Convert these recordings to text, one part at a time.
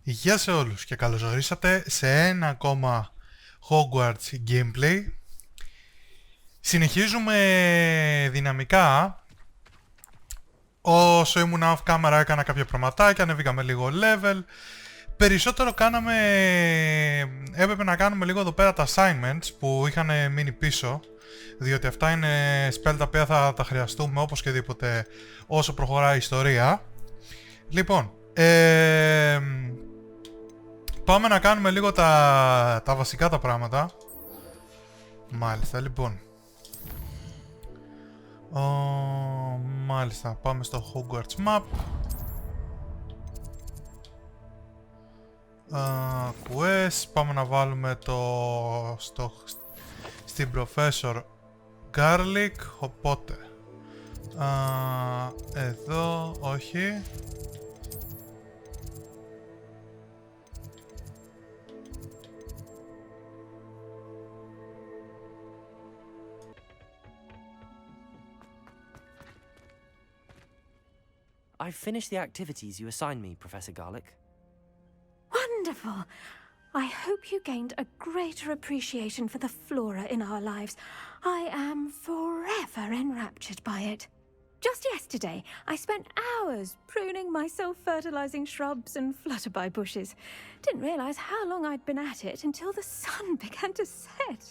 Γεια σε όλους και καλώς ορίσατε σε ένα ακόμα Hogwarts gameplay. Συνεχίζουμε δυναμικά. Όσο ήμουν off camera έκανα κάποια πραγματάκια, ανεβήκαμε λίγο level. Περισσότερο έπρεπε να κάνουμε λίγο εδώ πέρα τα assignments που είχαν μείνει πίσω, διότι αυτά είναι spell τα οποία θα τα χρειαστούμε όπως και δίποτε όσο προχωράει η ιστορία. Λοιπόν, πάμε να κάνουμε λίγο τα βασικά τα πράγματα. Μάλιστα, λοιπόν. Μάλιστα, πάμε στο Hogwarts Map. Quest, πάμε να βάλουμε στην Professor Garlic, οπότε εδώ, όχι. I've finished the activities you assigned me, Professor Garlic. Wonderful! I hope you gained a greater appreciation for the flora in our lives. I am forever enraptured by it. Just yesterday, I spent hours pruning my self-fertilizing shrubs and flutterby bushes. Didn't realize how long I'd been at it until the sun began to set.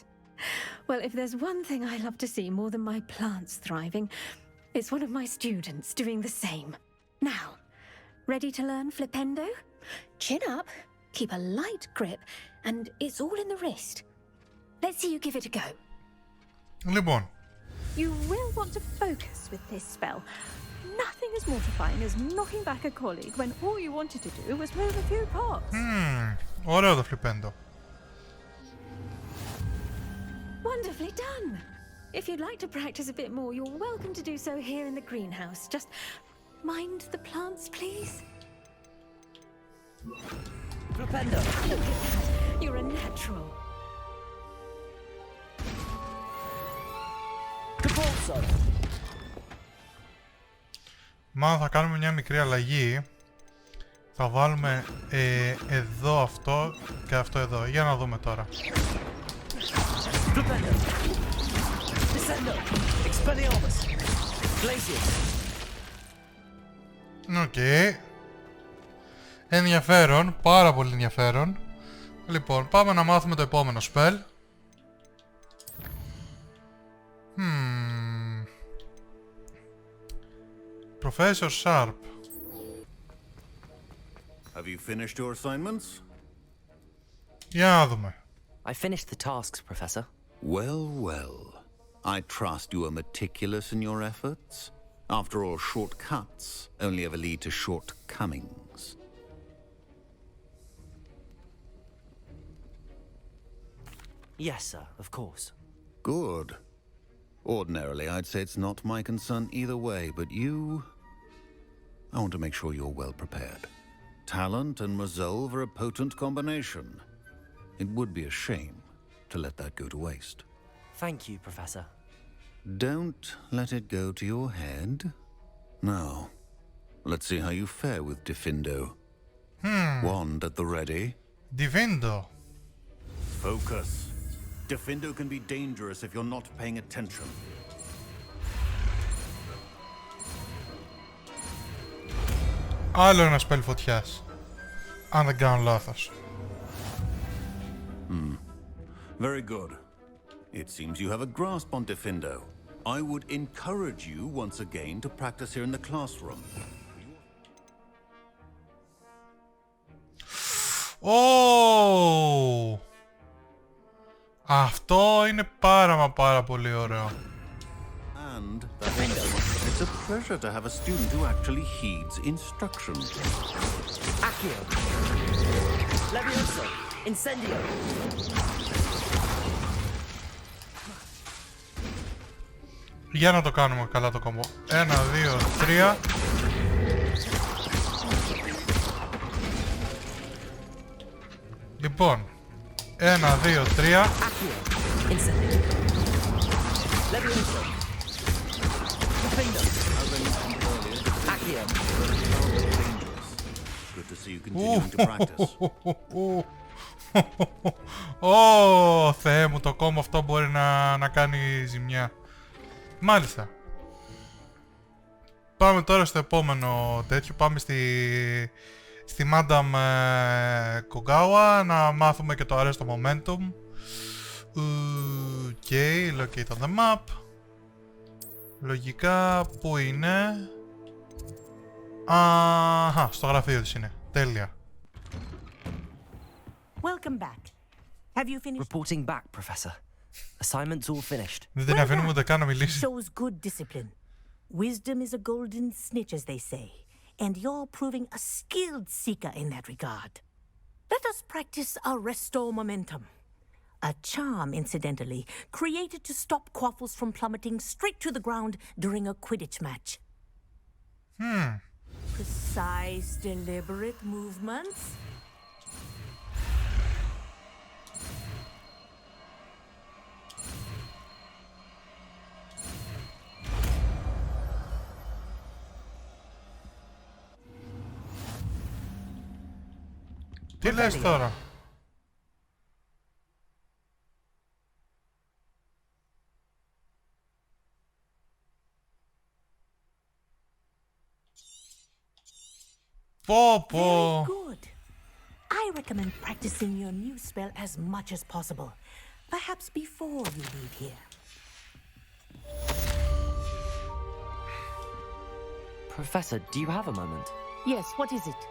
Well, if there's one thing I love to see more than my plants thriving, it's one of my students doing the same. Now, ready to learn Flipendo? Chin up, keep a light grip, and it's all in the wrist. Let's see you give it a go. Λοιπόν. You will want to focus with this spell. Nothing as mortifying as knocking back a colleague when all you wanted to do was move a few pots. Ωραίο το Flipendo. Wonderfully done. If you'd like to practice a bit more, you're welcome to do so here in the greenhouse. Just mind the plants, please. Flipendo! Look at that. You're a natural. Capolso! Μάλλον θα κάνουμε μια μικρή αλλαγή. Θα βάλουμε εδώ αυτό και αυτό εδώ. Για να δούμε τώρα. Flipendo! Descendo! Expelliarmus! Glacius! Οκ. Ενδιαφέρον, πάρα πολύ ενδιαφέρον. Λοιπόν, πάμε να μάθουμε το επόμενο spell. Professor Sharp. Have you finished your assignments? Για να δούμε. I finished the tasks, Professor. Well, well. I trust you are meticulous in your efforts. After all, shortcuts only ever lead to shortcomings. Yes, sir, of course. Good. Ordinarily, I'd say it's not my concern either way, but I want to make sure you're well prepared. Talent and resolve are a potent combination. It would be a shame to let that go to waste. Thank you, Professor. Don't let it go to your head. Now, let's see how you fare with Diffindo. Wand at the ready. Diffindo. Focus. Diffindo can be dangerous if you're not paying attention. Άλλο ένα spell φωτιάς. Αν δεν κάνω λάθος. Very good. It seems you have a grasp on Diffindo. I would encourage you once again to practice here in the classroom. Oh! Αυτό είναι πάρα πολύ ωραίο. And it's a pleasure to have a student who actually heeds instructions. Accio! Levioso! Incendio! Για να το κάνουμε καλά το κομπό. 1, 2, 3. Λοιπόν. 1, 2, 3. Good to see you continuing to practice. Ω, Θεέ μου, το κόμμα αυτό μπορεί να κάνει ζημιά. Μάλιστα. Πάμε τώρα στο επόμενο τέτοιο. Πάμε στη Madam Kogawa να μάθουμε και το αρέστο momentum. Okay, locate on the map. Λογικά, πού είναι? Αχα, στο γραφείο της είναι. Τέλεια. Welcome back. Have you finished? Reporting back, Professor. Assignment's all finished. Δεν την αφήνουμε ούτε καν να μιλήσει. Shows good discipline. Wisdom is a golden snitch, as they say, and you're proving a skilled seeker in that regard. Let us practice our restore momentum. A charm, incidentally, created to stop quaffles from plummeting straight to the ground during a Quidditch match. Precise, deliberate movements. Τι λες τώρα? Πω πω. Very good. I recommend practicing your new spell as much as possible. Perhaps before you leave here. Professor, do you have a moment? Yes, what is it?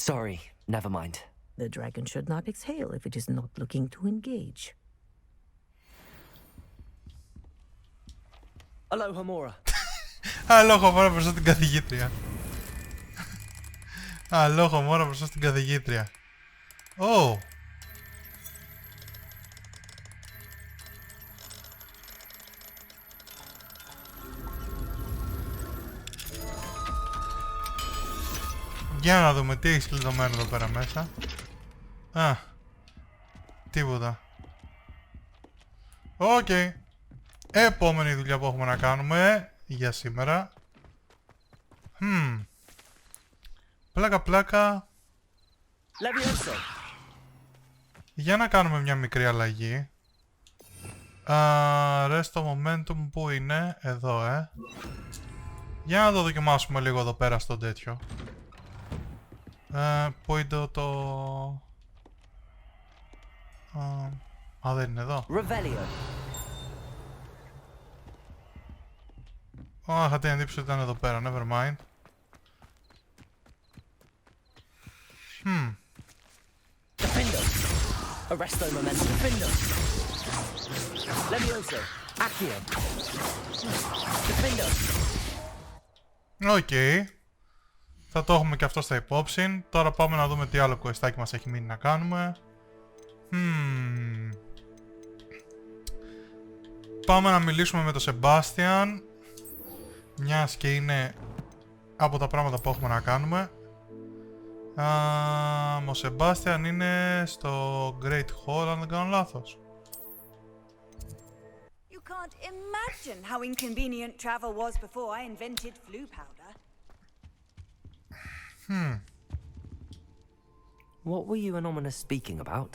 Sorry, never mind. The dragon should not exhale if it is not looking to engage. Aloha, Mora. Αλόχο μόρα μπροστά στην καθηγήτρια. Αλόχο μόρα μπροστά στην καθηγήτρια. Ω! Για να δούμε τι έχεις κλειδωμένο εδώ πέρα μέσα. Α, τίποτα. Οκ. Επόμενη δουλειά που έχουμε να κάνουμε για σήμερα. Πλάκα πλάκα. Για να κάνουμε μια μικρή αλλαγή. Rest of momentum, που είναι? Εδώ, Για να το δοκιμάσουμε λίγο εδώ πέρα στο τέτοιο. Πού είναι το... δεν είναι εδώ. Είχα την εντύπωση ότι ήταν εδώ πέρα, never mind. Arresto momentum. Defender. Levioso. Accio. Defender. Οκ. Θα το έχουμε και αυτό στα υπόψη. Τώρα πάμε να δούμε τι άλλο questάκι μας έχει μείνει να κάνουμε. Πάμε να μιλήσουμε με τον Σεμπάστιαν. Μιας και είναι από τα πράγματα που έχουμε να κάνουμε. Ο Σεμπάστιαν είναι στο Great Hall, αν δεν κάνω λάθος. You can't imagine how inconvenient travel was before I invented flu powder. What were you and Ominous speaking about?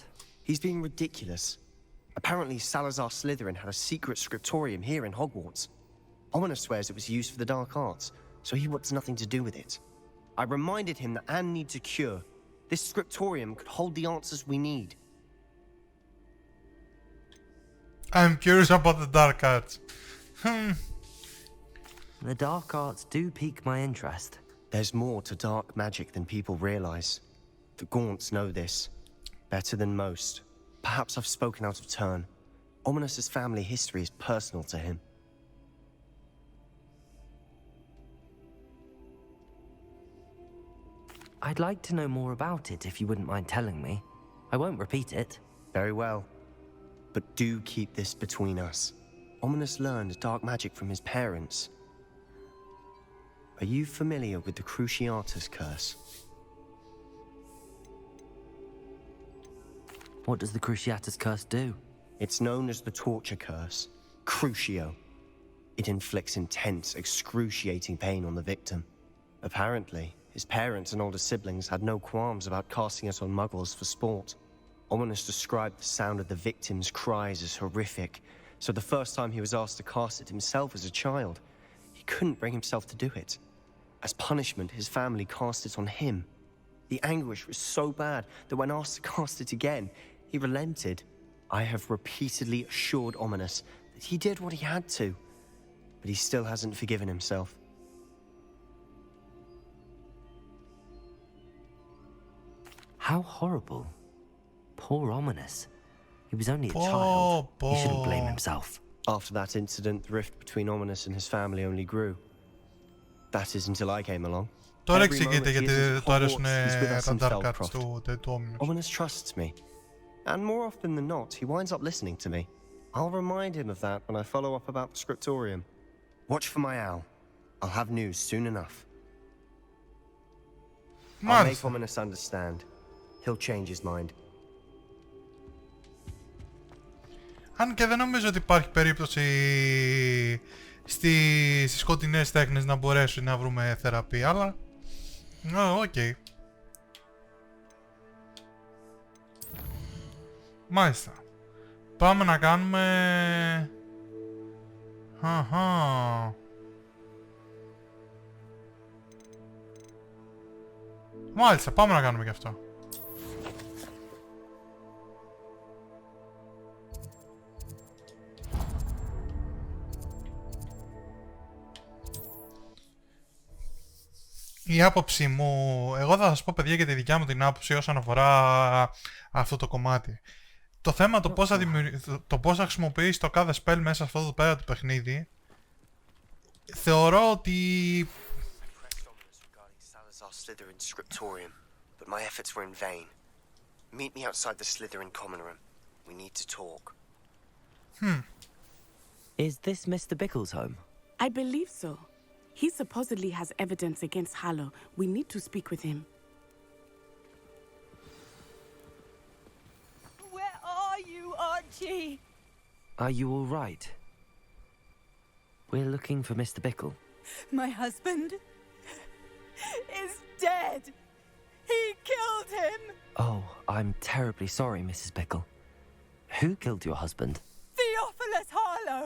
He's being ridiculous. Apparently Salazar Slytherin had a secret scriptorium here in Hogwarts. Ominous swears it was used for the dark arts, so he wants nothing to do with it. I reminded him that Anne needs a cure. This scriptorium could hold the answers we need. I'm curious about the dark arts. The dark arts do pique my interest. There's more to dark magic than people realize. The Gaunts know this better than most. Perhaps I've spoken out of turn. Ominous's family history is personal to him. I'd like to know more about it if you wouldn't mind telling me. I won't repeat it. Very well. But do keep this between us. Ominous learned dark magic from his parents. Are you familiar with the Cruciatus curse? What does the Cruciatus curse do? It's known as the torture curse. Crucio. It inflicts intense, excruciating pain on the victim. Apparently, his parents and older siblings had no qualms about casting it on muggles for sport. Ominous described the sound of the victim's cries as horrific, so the first time he was asked to cast it himself as a child, he couldn't bring himself to do it. As punishment, his family cast it on him. The anguish was so bad that when asked to cast it again, he relented. I have repeatedly assured Ominous that he did what he had to, but he still hasn't forgiven himself. How horrible. Poor Ominous. He was only a child. He shouldn't blame himself. After that incident, the rift between Ominous and his family only grew. That is until I came along. Τώρα Every moment εξηγείται he is γιατί at του αρέσουν Hogwarts, he's with us τα in dark arts Feldcroft. του Ominous. Ominous trusts me. And more often than not, he winds up listening to me. I'll remind him of that when I follow up about the scriptorium. Watch for my owl. I'll have news soon enough. I'll make Μάλιστα. Ominous understand. He'll change his mind. Αν και δεν νομίζω ότι υπάρχει περίπτωση στις σκοτεινές τέχνες να μπορέσουν να βρούμε θεραπεία, αλλά... οκ. Μάλιστα. Πάμε να κάνουμε... Αχα. Μάλιστα, πάμε να κάνουμε και αυτό. Η άποψη μου, εγώ θα σας πω παιδιά και τη δικιά μου την άποψη όσον αφορά αυτό το κομμάτι. Το θέμα το πώς θα χρησιμοποιείς το κάθε spell μέσα σε αυτό το πέρα του παιχνίδι, θεωρώ ότι... Is this Mr. Bickle's home? I believe so. He supposedly has evidence against Harlow. We need to speak with him. Where are you, Archie? Are you all right? We're looking for Mr. Bickle. My husband is dead. He killed him. Oh, I'm terribly sorry, Mrs. Bickle. Who killed your husband? Theophilus Harlow.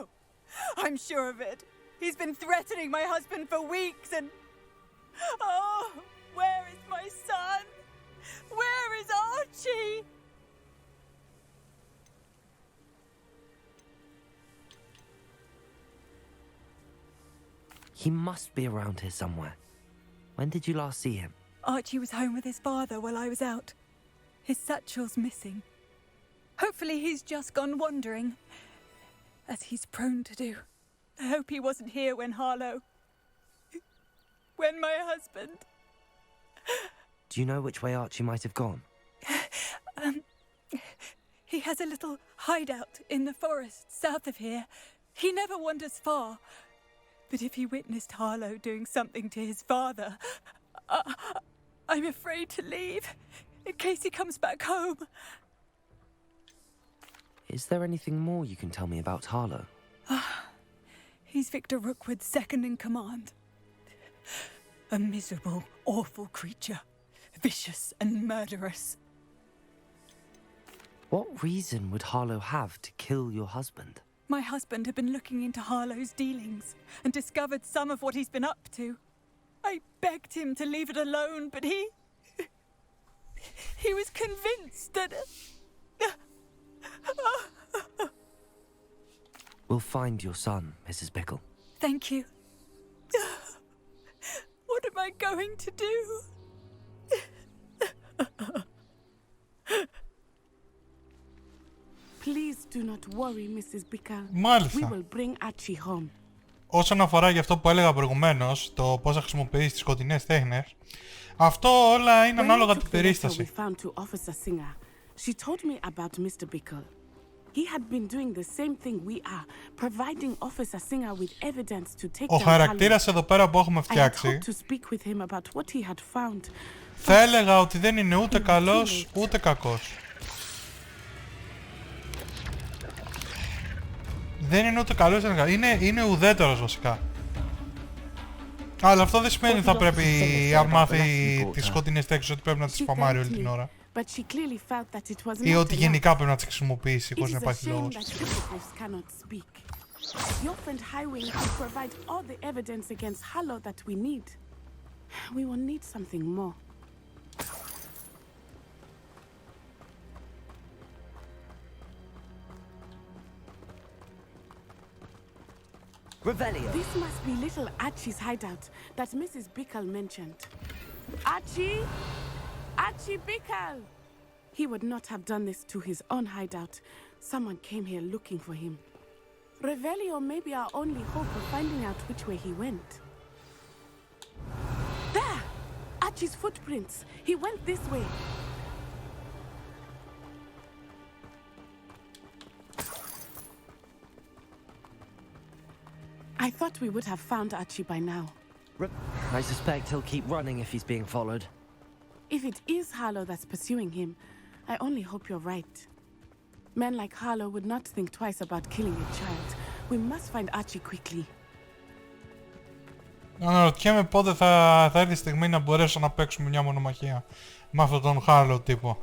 I'm sure of it. He's been threatening my husband for weeks and... Oh, where is my son? Where is Archie? He must be around here somewhere. When did you last see him? Archie was home with his father while I was out. His satchel's missing. Hopefully he's just gone wandering, as he's prone to do. I hope he wasn't here when Harlow... when my husband... Do you know which way Archie might have gone? He has a little hideout in the forest south of here. He never wanders far. But if he witnessed Harlow doing something to his father, I'm afraid to leave, in case he comes back home. Is there anything more you can tell me about Harlow? He's Victor Rookwood's second in command. A miserable, awful creature. Vicious and murderous. What reason would Harlow have to kill your husband? My husband had been looking into Harlow's dealings and discovered some of what he's been up to. I begged him to leave it alone, but he was convinced that... We'll find your son, Mrs. Bickle. Thank you. What am I going to do? Please do not worry, Mrs. Bickle. Μάλιστα. We will bring Archie home. Όσον αφορά για αυτό που έλεγα προηγουμένως, το πώς θα χρησιμοποιείς τις σκοτεινές τέχνες, αυτό όλα είναι ανάλογα την περίσταση. She told me about Mr. Bickle. He had been doing the same thing we are, providing Officer Singer with evidence to take Ο χαρακτήρας εδώ πέρα που έχουμε φτιάξει, θα έλεγα ότι δεν είναι ούτε καλός ούτε κακός. Δεν είναι ούτε καλός, είναι ουδέτερος βασικά. Αλλά αυτό δεν σημαίνει ότι θα πρέπει, αν μάθει τις σκοτεινές τέξεις, ότι πρέπει να τις σπαμάρει όλη την ώρα. Ή ότι γενικά πρέπει να τις χρησιμοποιήσει χωρίς να υπάρχει λόγος. Your friend Highwing could provide all the evidence against Harlow that we need. We will need something more. Revelio. This must be little Archie's hideout that Mrs. Bickle mentioned. Archie? Archie Bickle! He would not have done this to his own hideout. Someone came here looking for him. Revelio may be our only hope of finding out which way he went. There! Archie's footprints. He went this way. I thought we would have found Archie by now. I suspect he'll keep running if he's being followed. If it is Harlow that's pursuing him, I only hope you're right. Men like Harlow would not think twice about killing a child. We must find Archie quickly. Αναρωτιέμαι πότε θα έρθει η στιγμή να μπορέσω να παίξουμε μια μονομαχία με αυτόν τον Harlow τύπο.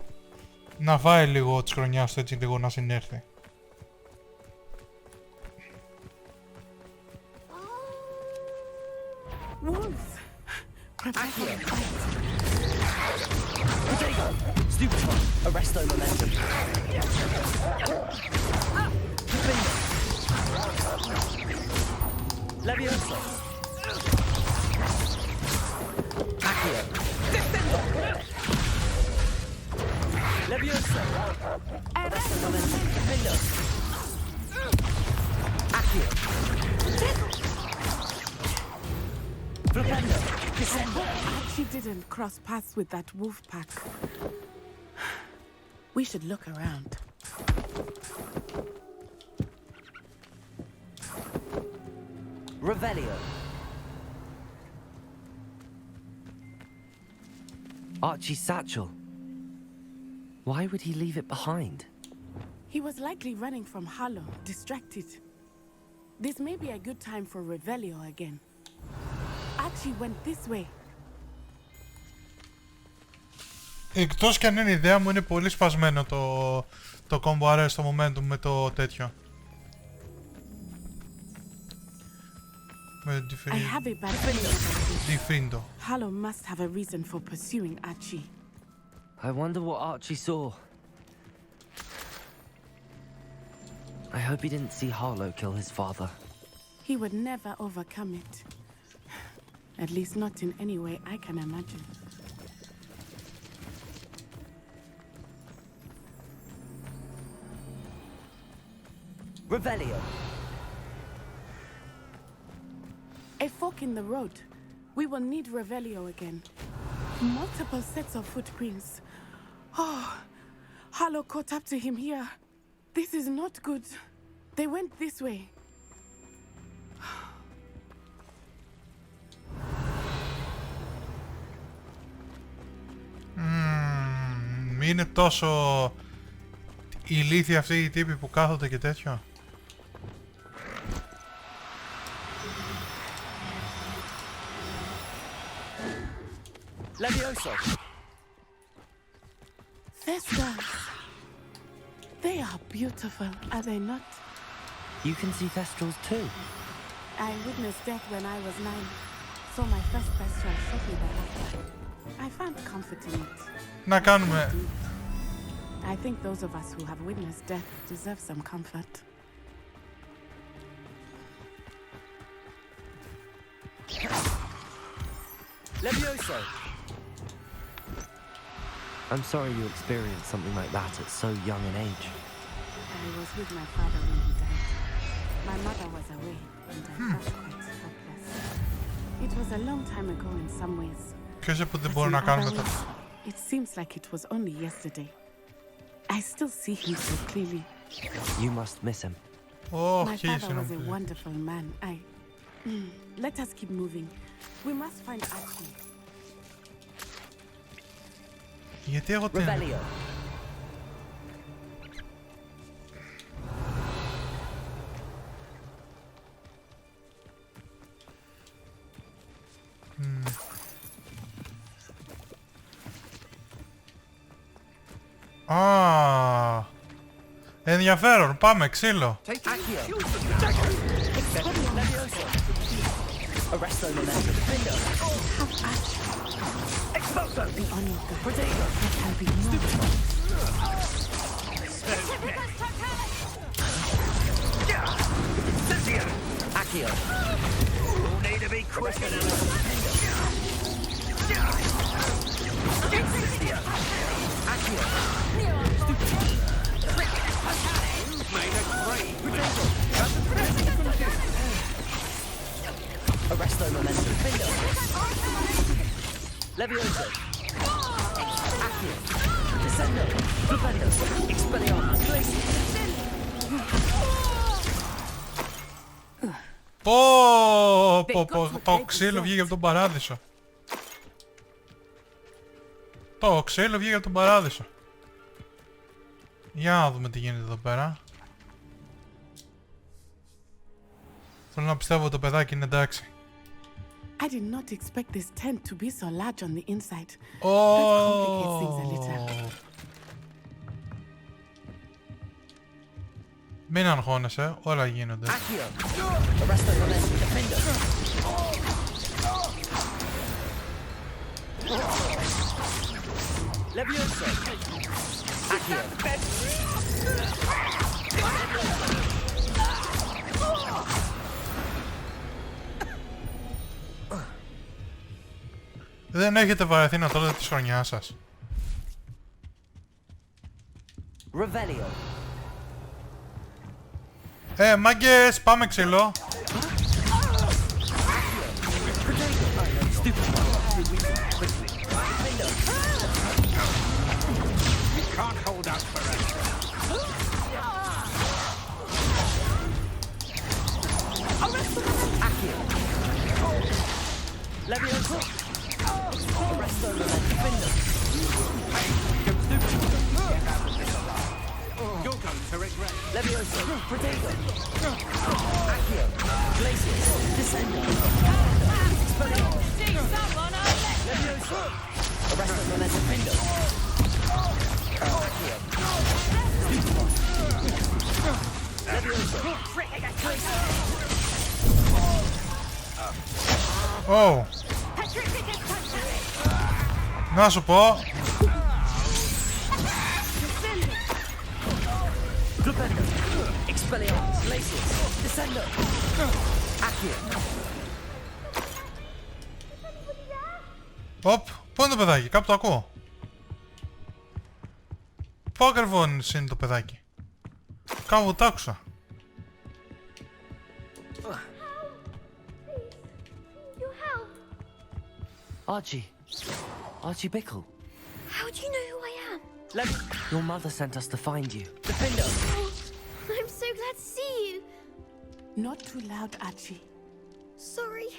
Να φάει λίγο της χρονιάς του, έτσι λίγο να συνέρθει. Wolves! Stupid one. Arresto momentum. Levioso. Accio. Levioso. Arresto momentum. Lindo. Accio. Flipendo. Descendo. Archie didn't cross paths with that wolf pack. We should look around. Revelio. Archie's satchel. Why would he leave it behind? He was likely running from Harlow, distracted. This may be a good time for Revelio again. Archie went this way. Εκτός κι αν είναι η ιδέα μου, είναι πολύ σπασμένο το combo arrest στο momentum με το τέτοιο. Με το I have a bad feeling. differento. Harlow must have a reason for pursuing Archie. I wonder what Archie saw. I hope he didn't see Harlow kill his father. He would never overcome it. At least not in any way I can imagine. Revelio. A fork in the road. We will need Revelio again. Multiple sets of footprints. Oh, Harlow caught up to him here. This is not good. They went this way. Είναι τόσο ηλίθιοι αυτοί οι τύποι που κάθονται και τέτοιο. Levioso. Thesters. They are beautiful, are they not? You can see Thestrals too. I witnessed death when I was 9, so my first thestral shot me thereafter. I found comfort in it. Να κάνουμε... I think those of us who have witnessed death deserve some comfort. Levioso. I'm sorry you experienced something like that at so young an age. I was with my father when he died. My mother was away, and I felt quite helpless. It was a long time ago in some ways. Ποιος είπε ότι δεν μπορούμε But να in κάνουμε other το... ways, it seems like it was only yesterday. I still see him so clearly. You must miss him. My father was a wonderful man. Let us keep moving. We must find Archie. Γιατί εγώ τι... Revelio. Α, ενδιαφέρον. Πάμε, ξύλο. Το ξύλο βγήκε από τον παράδεισο. Το ξύλο βγήκε από τον παράδεισο. Για να δούμε τι γίνεται εδώ πέρα. Θέλω να πιστεύω ότι το παιδάκι είναι εντάξει. I did not expect this tent to be so large on the inside. That complicates things a little. Μην αγχώνεσαι, όλα γίνονται. Δεν έχετε βαρεθεί να τρώτε τη χρονιά σας? Μάγκες, πάμε ξύλο. Oh. Να σου πω. Οπ, πού είναι το παιδάκι, κάπου το ακούω. Πού ακριβώς είναι το παιδάκι? Κάπου το άκουσα. Archie Bickle. How do you know who I am? Your mother sent us to find you. Oh, I'm so glad to see you. Not too loud, Archie. Sorry.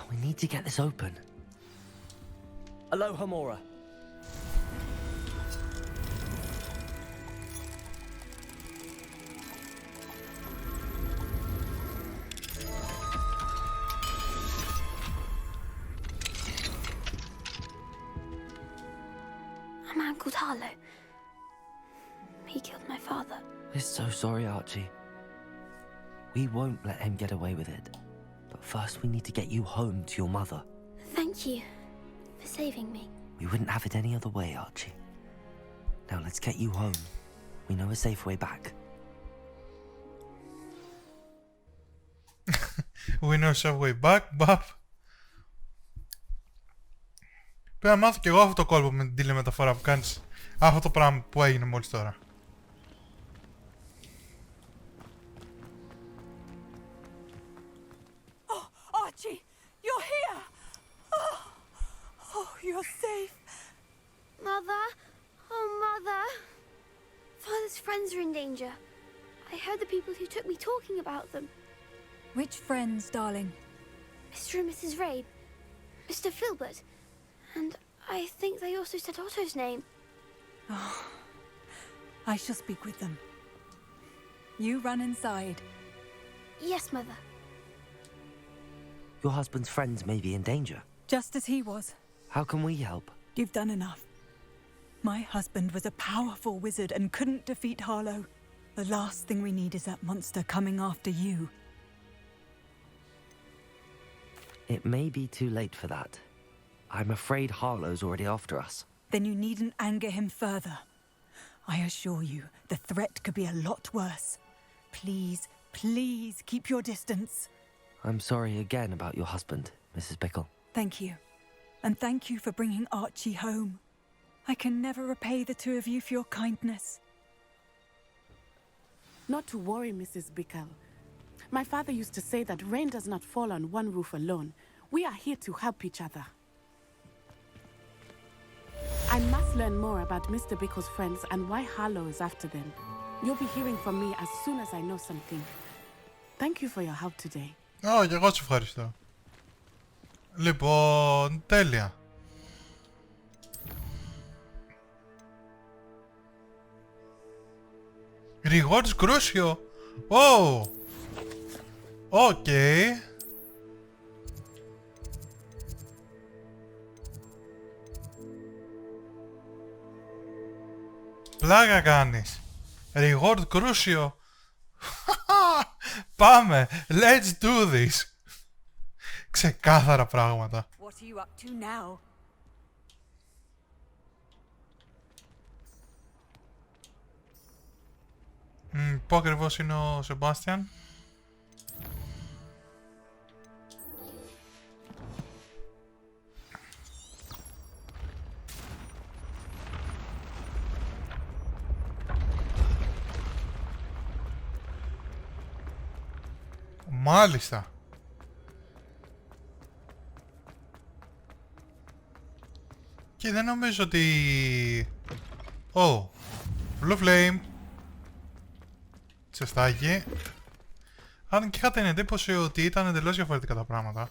We need to get this open. Aloha Mora. A man called Harlow. He killed my father. We're so sorry, Archie. We won't let him get away with it. But first we need to get you home to your mother. Thank you for saving me. We wouldn't have it any other way, Archie. Now let's get you home. We know a safe way back. We know a safe way back, Buff. Πρέπει να μάθω κι εγώ αυτό το κόλπο με την τηλεμεταφορά που κάνεις. Αυτό το πράγμα που έγινε μόλις τώρα. Oh, Archie, you're here! Oh, you're safe. Mother? Oh, Mother. Father's friends are in danger. I heard the people who took me talking about them. Which friends, darling? Mr. and Mrs. Rabe. Mr. Filbert. And I think they also said Otto's name. Oh, I shall speak with them. You run inside. Yes, Mother. Your husband's friends may be in danger. Just as he was. How can we help? You've done enough. My husband was a powerful wizard and couldn't defeat Harlow. The last thing we need is that monster coming after you. It may be too late for that. I'm afraid Harlow's already after us. Then you needn't anger him further. I assure you, the threat could be a lot worse. Please, please keep your distance. I'm sorry again about your husband, Mrs. Bickle. Thank you. And thank you for bringing Archie home. I can never repay the two of you for your kindness. Not to worry, Mrs. Bickle. My father used to say that rain does not fall on one roof alone. We are here to help each other. I must learn more about Mr. Bickle's friends and why Harlow is after them. You'll be hearing from me as soon as I know something. Thank you for your help today. Και εγώ σου ευχαριστώ. Λοιπόν, τέλεια. Rewards Crucio. Oh. Okay. Πλάκα κάνεις. Reward Crucio. Πάμε. Let's do this. Ξεκάθαρα πράγματα. What are you up to now? Πού ακριβώς είναι ο Σεμπάστιαν? Μάλιστα. Και δεν νομίζω ότι... Oh, Blue Flame. Τσεστάκι. Αν και είχα την εντύπωση ότι ήταν εντελώς διαφορετικά τα πράγματα.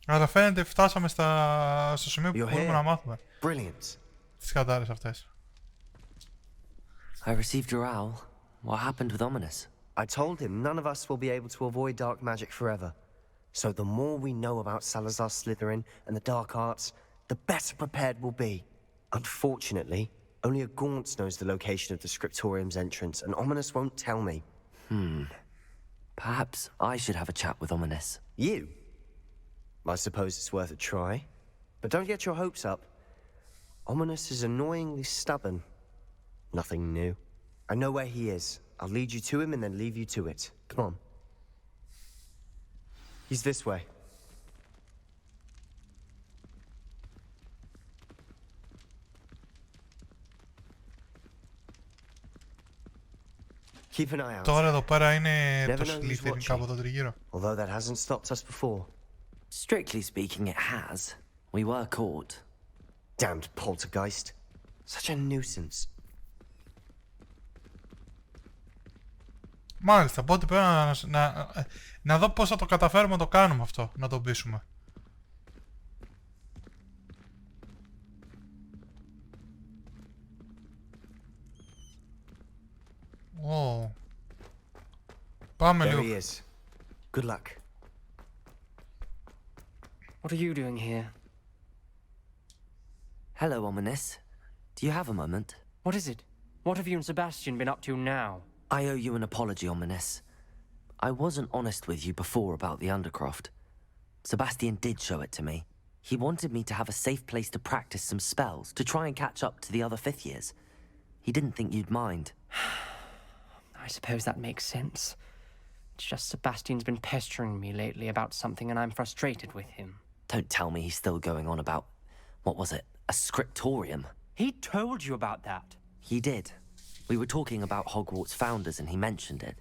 Αλλά φαίνεται φτάσαμε στο σημείο που μπορούμε να μάθουμε τις κατάρρες αυτές. I received your owl. What happened with Ominous? I told him none of us will be able to avoid dark magic forever. So the more we know about Salazar Slytherin and the dark arts, the better prepared we'll be. Unfortunately, only a Gaunt knows the location of the Scriptorium's entrance, and Ominous won't tell me. Perhaps I should have a chat with Ominous. You? I suppose it's worth a try. But don't get your hopes up. Ominous is annoyingly stubborn. Nothing new. I know where he is. I'll lead you to him and then leave you to it. Come on. He's this way. Keep an eye out. Τώρα εδώ πέρα είναι το Slytherin κάπου εδώ τριγύρω. Although that hasn't stopped us before. Strictly speaking, it has. We were caught. Damned poltergeist. Such a nuisance. Μάλιστα, οπότε πρέπει να δω πώς θα το καταφέρουμε να το κάνουμε αυτό, να το πείσουμε. Πάμε λίγο. There he is. Good luck. What are you doing here? Hello, Ominous. Do you have a moment? What is it? What have you and Sebastian been up to now? I owe you an apology, Ominous. I wasn't honest with you before about the Undercroft. Sebastian did show it to me. He wanted me to have a safe place to practice some spells, to try and catch up to the other fifth years. He didn't think you'd mind. I suppose that makes sense. It's just Sebastian's been pestering me lately about something and I'm frustrated with him. Don't tell me he's still going on about, what was it, a scriptorium? He told you about that. He did. We were talking about Hogwarts founders and he mentioned it.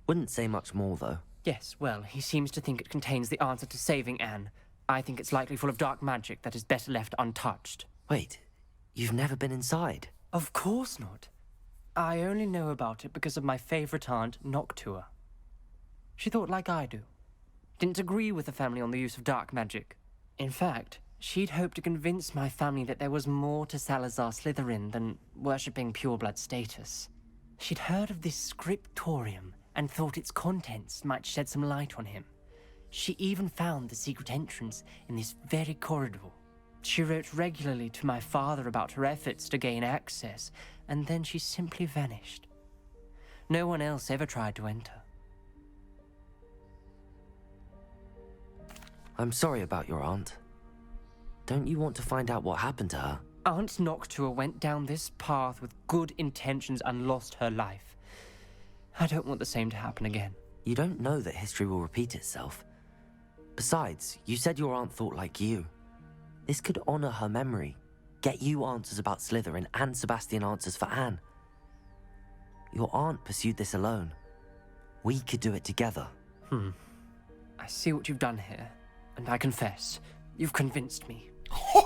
Wouldn't say much more, though. Yes, well, he seems to think it contains the answer to saving Anne. I think it's likely full of dark magic that is better left untouched. Wait, you've never been inside? Of course not. I only know about it because of my favourite aunt, Noctua. She thought like I do. Didn't agree with the family on the use of dark magic. In fact, she'd hoped to convince my family that there was more to Salazar Slytherin than worshipping pureblood status. She'd heard of this scriptorium and thought its contents might shed some light on him. She even found the secret entrance in this very corridor. She wrote regularly to my father about her efforts to gain access, and then she simply vanished. No one else ever tried to enter. I'm sorry about your aunt. Don't you want to find out what happened to her? Aunt Noctua went down this path with good intentions and lost her life. I don't want the same to happen again. You don't know that history will repeat itself. Besides, you said your aunt thought like you. This could honor her memory, get you answers about Slytherin, and Sebastian answers for Anne. Your aunt pursued this alone. We could do it together. I see what you've done here, and I confess, you've convinced me.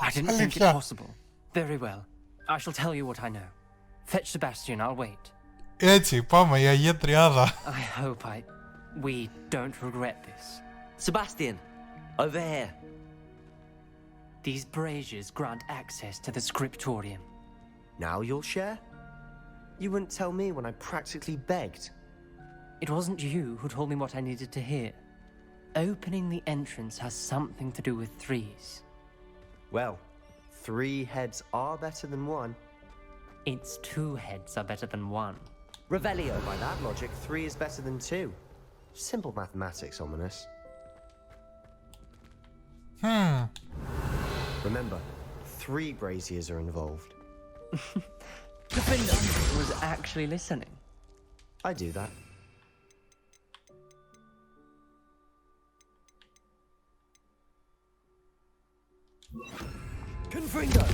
I didn't think it possible. Very well. I shall tell you what I know. Fetch Sebastian, I'll wait. Έτσι, πάμε, η Αγία Τριάδα. I hope we don't regret this. Sebastian, over here. These braziers grant access to the scriptorium. Now you'll share? You wouldn't tell me when I practically begged. It wasn't you who told me what I needed to hear. Opening the entrance has something to do with threes. Well, 3 heads are better than 1. It's 2 heads are better than 1. Revelio. By that logic, 3 is better than 2. Simple mathematics, ominous. Remember, 3 braziers are involved. Defender was actually listening. I do that. Confringo.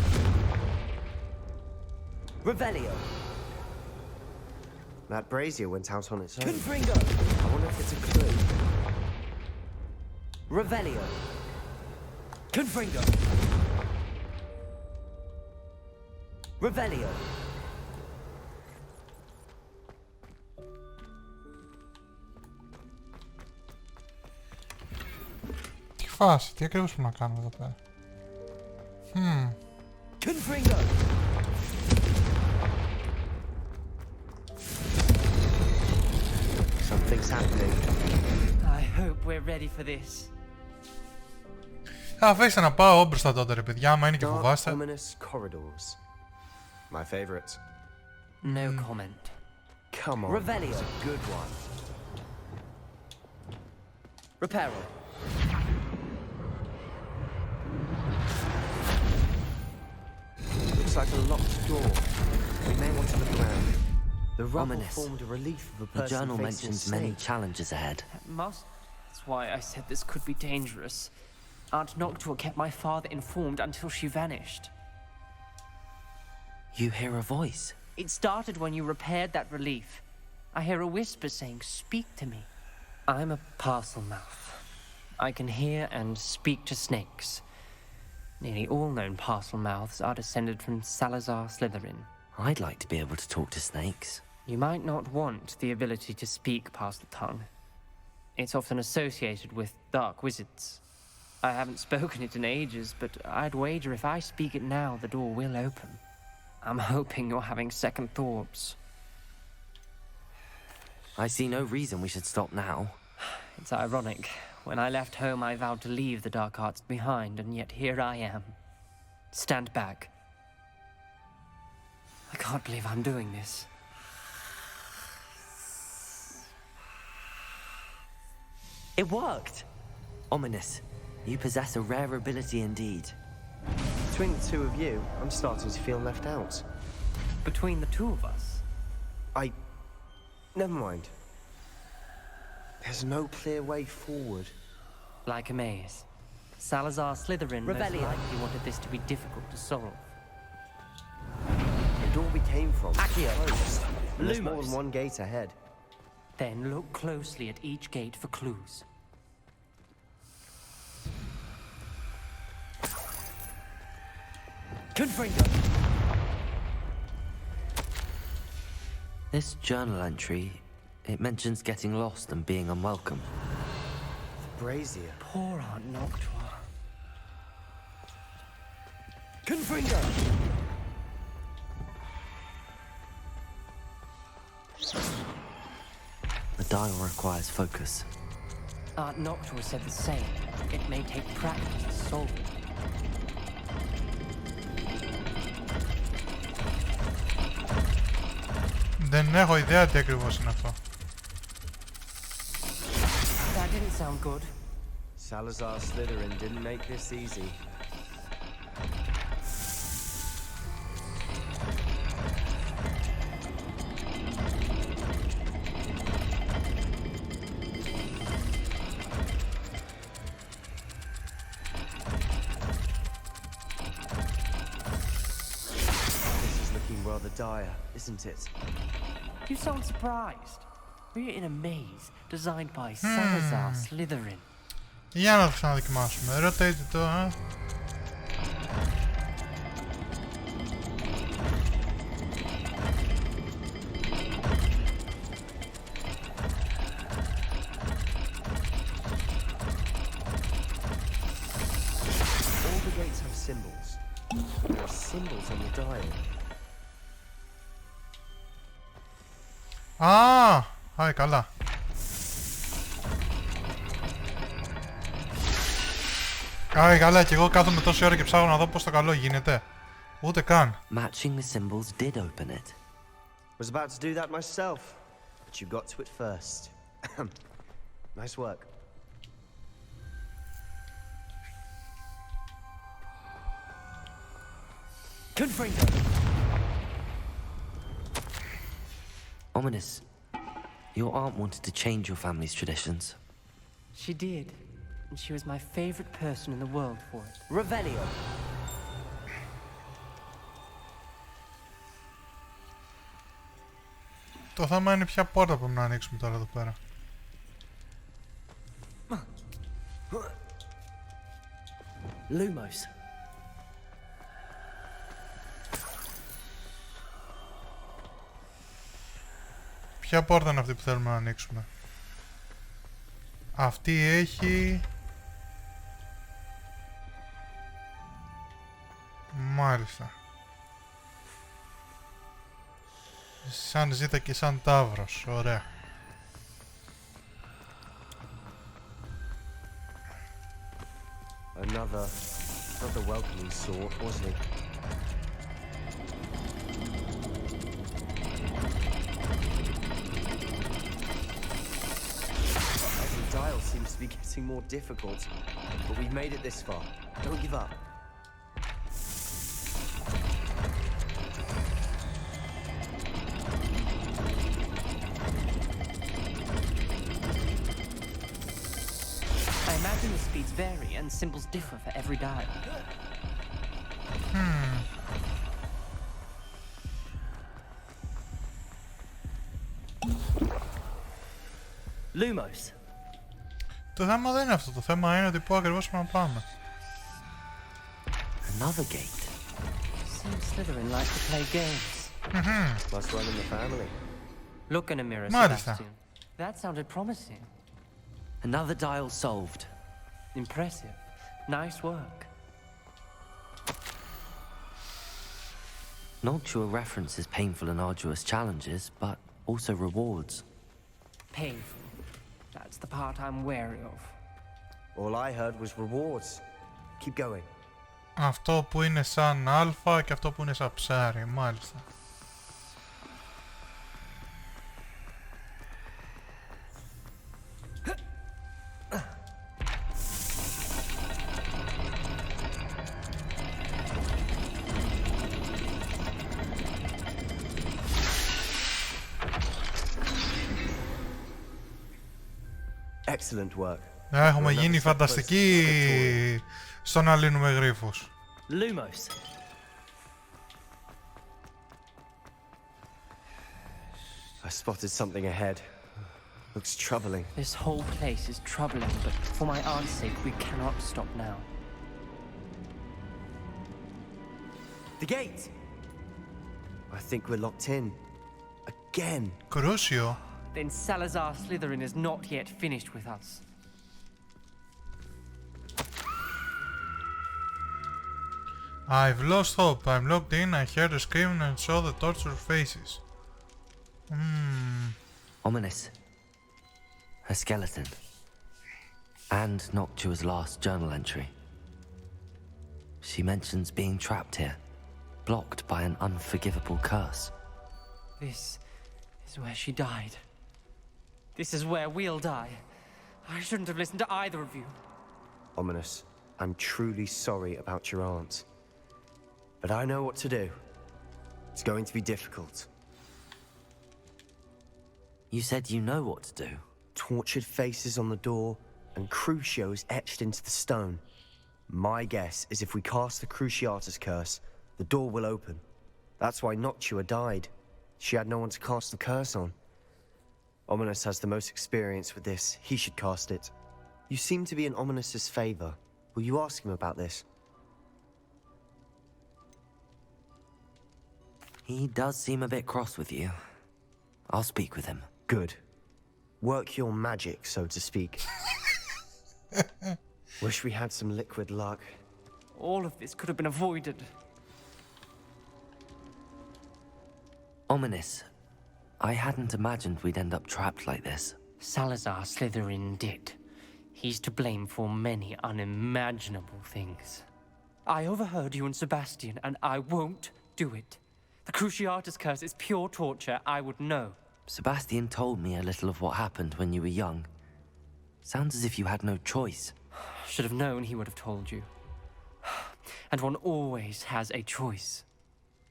Revelio. That brazier went out on its own. Confringo. I wonder if it's a clue. Revelio. Confringo. Revelio. Τι φάση, τι ακριβώς πρέπει να κάνουμε εδώ πέρα. Confringo. Something's happening. I hope we're ready for this. Αφήστε να πάω μπροστά τότε ρε παιδιά, άμα είναι και Dark, φοβάστε. ominous corridors. My favorite. No comment. Come on. Revelio. It's a good one. Reparo. Looks like a locked door. We may want to look around. The rubble Ominous. formed a relief of a The person journal facing mentions a many snake. challenges ahead. That's why I said this could be dangerous. Aunt Noctua kept my father informed until she vanished. You hear a voice. It started when you repaired that relief. I hear a whisper saying, "Speak to me." I'm a parcel mouth. I can hear and speak to snakes. Nearly all known parcel mouths are descended from Salazar Slytherin. I'd like to be able to talk to snakes. You might not want the ability to speak past the tongue. It's often associated with dark wizards. I haven't spoken it in ages, but I'd wager if I speak it now, the door will open. I'm hoping you're having second thoughts. I see no reason we should stop now. It's ironic. When I left home, I vowed to leave the dark arts behind, and yet here I am. Stand back. I can't believe I'm doing this. It worked! Ominous. You possess a rare ability indeed. Between the 2 of you, I'm starting to feel left out. Between the 2 of us? Never mind. There's no clear way forward. Like a maze. Salazar Slytherin most Revelio. likely wanted this to be difficult to solve. The door we came from. Accio. Closed. And there's more Lumos. than one gate ahead. Then look closely at each gate for clues. Confringo. This journal entry, it mentions getting lost and being unwelcome. Brazier. Poor Aunt Noctua. Confringo. The dial requires focus. Aunt Noctua said the same. It may take practice to solve it. Δεν έχω ιδέα τι ακριβώς είναι αυτό. That didn't sound good. Salazar Slytherin didn't make this easy. This is looking rather dire, isn't it? You sound surprised. We're in a maze designed by Salazar Slytherin. Για να το ξαναδοκιμάσουμε. Ρωτάτε το, All the gates have symbols. There are symbols on the dial. Άι, καλά. Άι, καλά, και εγώ κάθομαι τόση ώρα και ψάχνω να δω πώς το καλό γίνεται. Ούτε καν. Matching the symbols did open it. Was about to do that myself, but you got to it first. Nice work. Confringo. Ominous. Your aunt wanted to change your family's traditions. She did, and she was my favorite person in the world for it. Revelio. Το θέμα είναι ποια πόρτα πρέπει να ανοίξουμε τώρα εδώ πέρα. Lumos. Ποια πόρτα είναι αυτή που θέλουμε να ανοίξουμε? Αυτή έχει... Μάλιστα. Σαν ζήτα και σαν ταύρος. Ωραία. Another welcoming sort, wasn't it? Every dial seems to be getting more difficult, but we've made it this far. Don't give up. I imagine the speeds vary and symbols differ for every dial. Lumos. Το θέμα δεν είναι αυτό. Το θέμα είναι ότι πού ακριβώς πρέπει να πάμε. Another gate. Seems Slytherin like to play games. Must run in the family. Look in a mirror, Μάλιστα. Sebastian. That sounded promising. Another dial solved. Impressive. Nice work. Noctua references painful and arduous challenges, but also rewards. Painful. That's the part I'm wary of. All I heard was rewards. Keep going. Αυτό που είναι σαν αλφα και αυτό που είναι σαν ψάρι. Μάλιστα. Excellent work. Έχουμε γίνει φανταστικοί στο να λύνουμε γρίφους. Lumos. I spotted something ahead. Looks troubling. This whole place is troubling, but for my aunt's sake, we cannot stop now. The gate! I think we're locked in. Again. Κρούσιο. Then Salazar Slytherin is not yet finished with us. I've lost hope. I'm locked in. I heard a scream and saw the tortured faces. Ominous. A skeleton. And Noctua's last journal entry. She mentions being trapped here, blocked by an unforgivable curse. This is where she died. This is where we'll die. I shouldn't have listened to either of you. Ominous, I'm truly sorry about your aunt. But I know what to do. It's going to be difficult. You said you know what to do. Tortured faces on the door and crucios etched into the stone. My guess is if we cast the Cruciatus curse, the door will open. That's why Noctua died. She had no one to cast the curse on. Ominous has the most experience with this. He should cast it. You seem to be in Ominous's favor. Will you ask him about this? He does seem a bit cross with you. I'll speak with him. Good. Work your magic, so to speak. Wish we had some liquid luck. All of this could have been avoided. Ominous. I hadn't imagined we'd end up trapped like this. Salazar Slytherin did. He's to blame for many unimaginable things. I overheard you and Sebastian, and I won't do it. The Cruciatus curse is pure torture, I would know. Sebastian told me a little of what happened when you were young. Sounds as if you had no choice. Should have known he would have told you. And one always has a choice.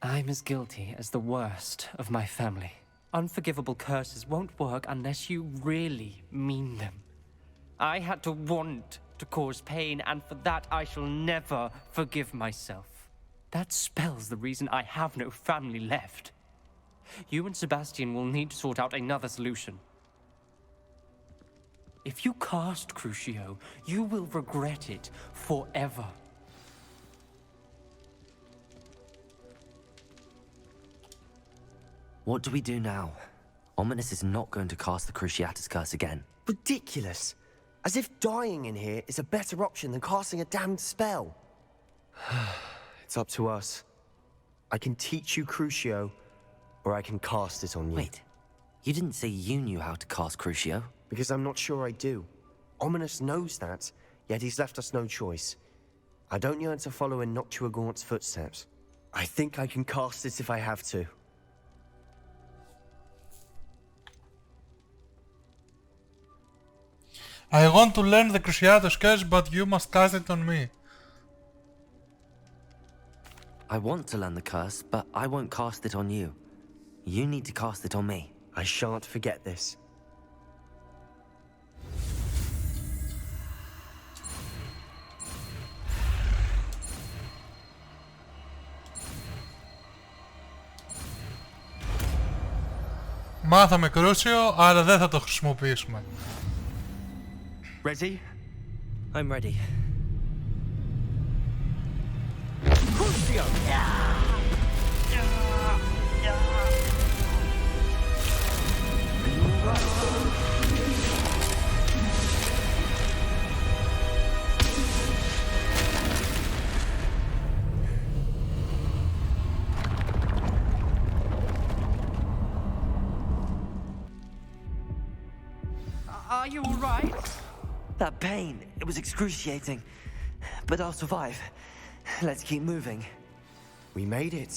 I'm as guilty as the worst of my family. Unforgivable curses won't work unless you really mean them. I had to want to cause pain, and for that I shall never forgive myself. That spells the reason I have no family left. You and Sebastian will need to sort out another solution. If you cast Crucio, you will regret it forever. What do we do now? Ominous is not going to cast the Cruciatus curse again. Ridiculous. As if dying in here is a better option than casting a damned spell. It's up to us. I can teach you Crucio, or I can cast it on you. Wait, you didn't say you knew how to cast Crucio? Because I'm not sure I do. Ominous knows that, yet he's left us no choice. I don't yearn to follow in Noctua Gaunt's footsteps. I think I can cast it if I have to. I want to learn the Cruciatus curse, but you must cast it on me. I want to learn the curse, but I won't cast it on you. You need to cast it on me. I shan't forget this. Μάθαμε Crucio, αλλά δεν θα το χρησιμοποιήσουμε. Ready? I'm ready. Crucio! Are you all right? That pain, it was excruciating. But I'll survive. Let's keep moving. We made it.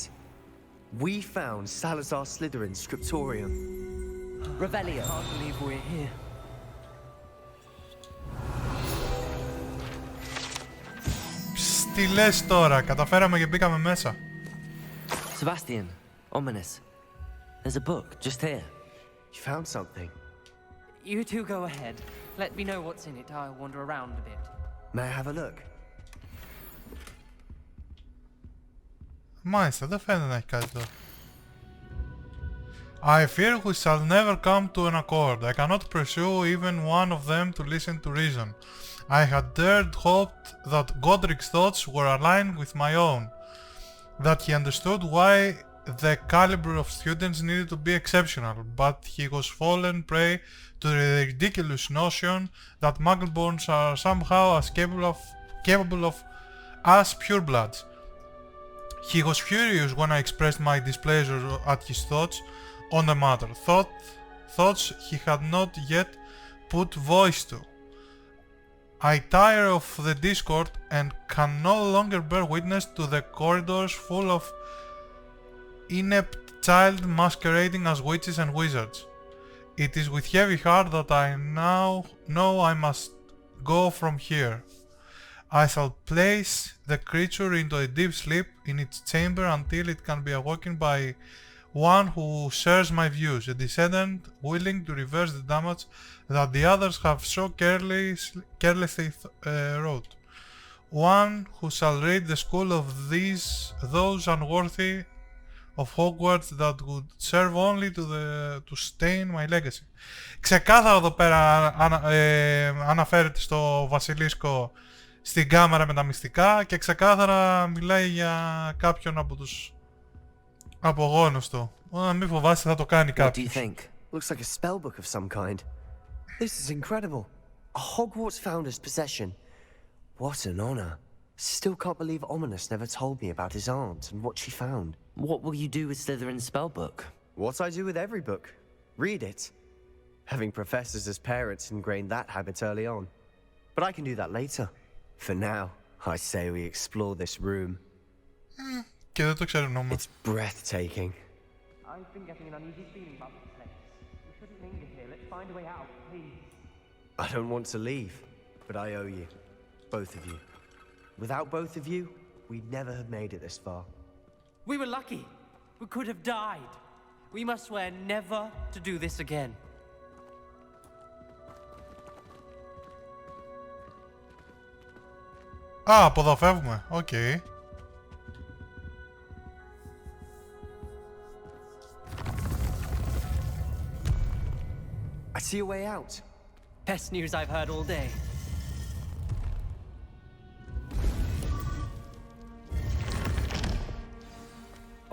We found Salazar Slytherin's scriptorium. Revelio. Can't believe we're here. Τι λες τώρα, καταφέραμε και μπήκαμε μέσα. Sebastian, Ominous. There's a book just here. You found something. You two go ahead. Let me know what's in it. I'll wander around a bit. May I have a look? Μάλιστα, δεν φαίνεται να έχει κάτι εδώ. I fear we shall never come to an accord. I cannot pursue even one of them to listen to reason. I had dared hoped that Godric's thoughts were aligned with my own. That he understood why the caliber of students needed to be exceptional, but he was fallen prey to the ridiculous notion that Muggleborns are somehow as capable of us purebloods. He was furious when I expressed my displeasure at his thoughts on the matter, thoughts he had not yet put voice to. I tire of the discord and can no longer bear witness to the corridors full of inept child masquerading as witches and wizards. It is with heavy heart that I now know I must go from here. I shall place the creature into a deep sleep in its chamber until it can be awoken by one who shares my views, a descendant willing to reverse the damage that the others have so carelessly wrought. One who shall rid the school of those unworthy of Hogwarts that would serve only to stain my legacy. Ξεκάθαρα εδώ πέρα αναφέρεται στο βασιλίσκο στην κάμερα με τα μυστικά και ξεκάθαρα μιλάει για κάποιον από τους απογόνους του. Να μην φοβάσαι, θα το κάνει κάποιος. What do you think? Looks like a spell book of some kind. This is incredible. A Hogwarts founder's possession. What an honor. Still can't believe Ominous never told me about his aunt and what she found. What will you do with Slytherin's spellbook? What I do with every book. Read it. Having professors as parents ingrained that habit early on. But I can do that later. For now, I say we explore this room. Και δεν το εξερευνούμε. It's breathtaking. I've been getting an uneasy feeling about this place. We shouldn't linger here. Let's find a way out, please. I don't want to leave, but I owe you. Both of you. Without both of you, we'd never have made it this far. We were lucky. We could have died. We must swear never to do this again. Α, από εδώ φεύγουμε. Οκ. I see a way out. Best news I've heard all day.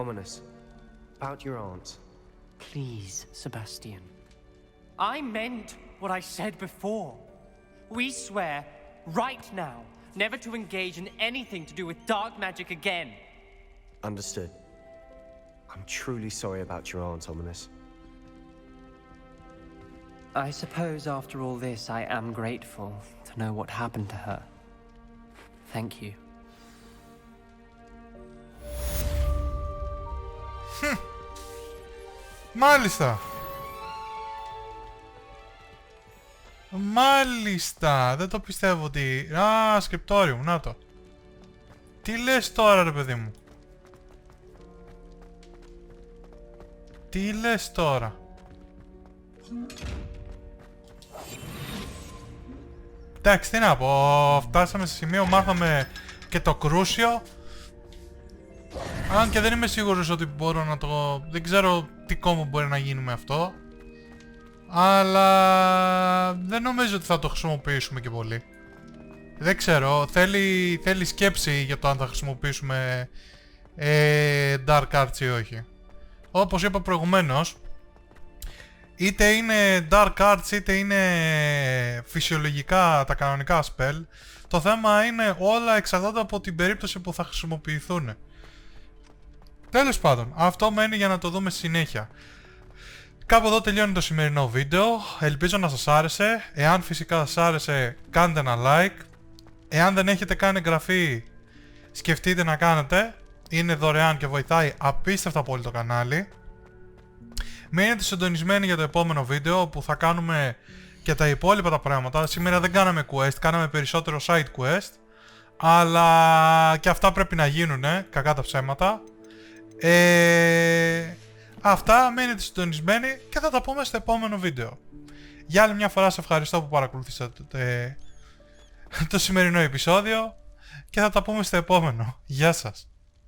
Ominous. About your aunt. Please, Sebastian. I meant what I said before. We swear, right now, never to engage in anything to do with dark magic again. Understood. I'm truly sorry about your aunt, Ominous. I suppose after all this, I am grateful to know what happened to her. Thank you. Μάλιστα. Μάλιστα. Δεν το πιστεύω ότι... Α, σκριπτόριουμ, να το. Τι λες τώρα ρε παιδί μου? Τι λες τώρα? Εντάξει, τι να πω. Φτάσαμε σε σημείο, μάθαμε και το κρούσιο. Αν και δεν είμαι σίγουρος ότι μπορώ να το... Δεν ξέρω τι κόμμα μπορεί να γίνει με αυτό. Αλλά δεν νομίζω ότι θα το χρησιμοποιήσουμε και πολύ. Δεν ξέρω, θέλει σκέψη για το αν θα χρησιμοποιήσουμε Dark Arts ή όχι. Όπως είπα προηγουμένως, είτε είναι Dark Arts είτε είναι φυσιολογικά τα κανονικά spell, το θέμα είναι όλα εξαρτάται από την περίπτωση που θα χρησιμοποιηθούν. Τέλος πάντων, αυτό μένει για να το δούμε στη συνέχεια. Κάπου εδώ τελειώνει το σημερινό βίντεο. Ελπίζω να σας άρεσε. Εάν φυσικά σας άρεσε, κάντε ένα like. Εάν δεν έχετε κάνει εγγραφή, σκεφτείτε να κάνετε. Είναι δωρεάν και βοηθάει απίστευτα πολύ το κανάλι. Μείνετε συντονισμένοι για το επόμενο βίντεο που θα κάνουμε και τα υπόλοιπα τα πράγματα. Σήμερα δεν κάναμε quest, κάναμε περισσότερο side quest. Αλλά και αυτά πρέπει να γίνουν, κακά τα ψέματα. Αυτά, μείνετε συντονισμένοι και θα τα πούμε στο επόμενο βίντεο. Για άλλη μια φορά σε ευχαριστώ που παρακολουθήσατε το σημερινό επεισόδιο και θα τα πούμε στο επόμενο. Γεια σας.